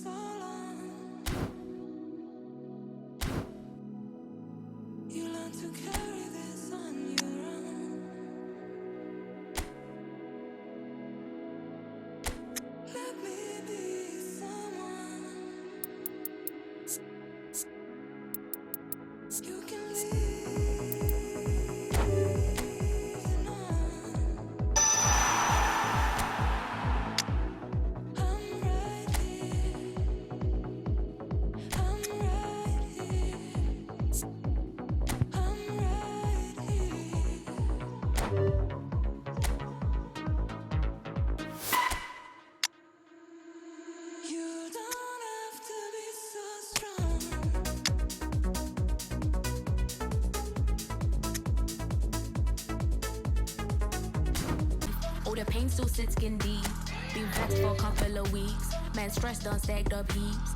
so long. You learn to carry this on your own. Let me be someone you can lean on. I'm right here. I'm right here. I'm right here. You don't have to be so strong. Oh, the pain still sits skin deep. Been vexed for a couple of weeks. Man stressed on stacked up heaps.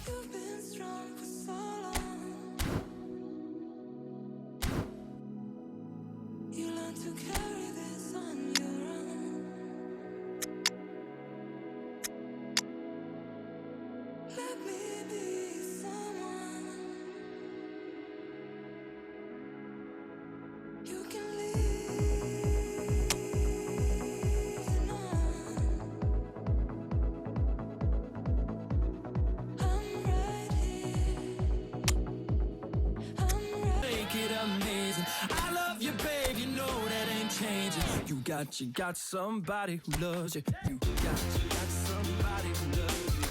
You've been strong for so long. You learn to carry this on your own. Let me be someone you can lean on. I'm right here. I'm right. Make it amazing. I love you, babe. You know that ain't changing. You got somebody who loves you. You got somebody who loves you.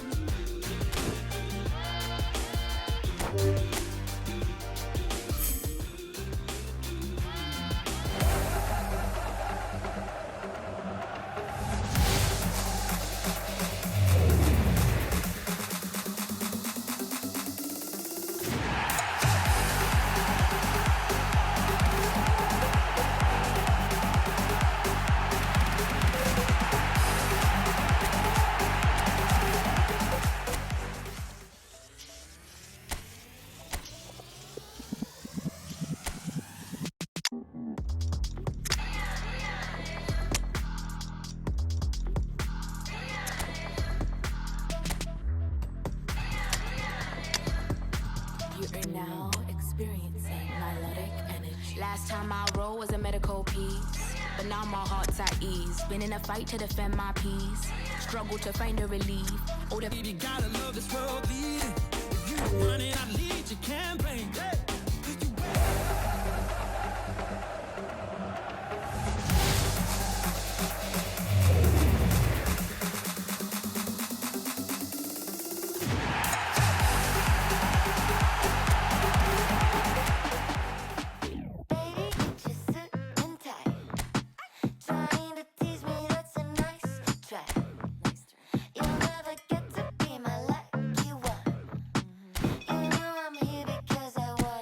You are now experiencing nilotic energy. Last time I rolled was a medical piece, but now my heart's at ease. Been in a fight to defend my peace. Struggle to find a relief. Oh, the You gotta love this world leading. If you run it, I lead your campaign. Hey. 'Cause you Baby, get you sitting tight. Trying to tease me, that's a nice try. You'll never get to be my lucky one. You know I'm here because I was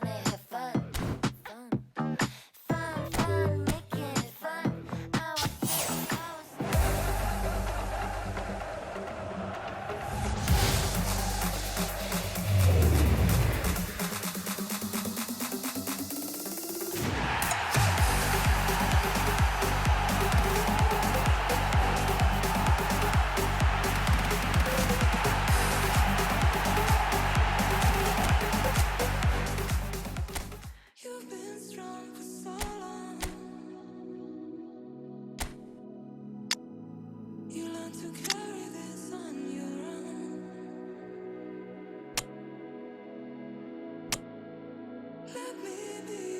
me.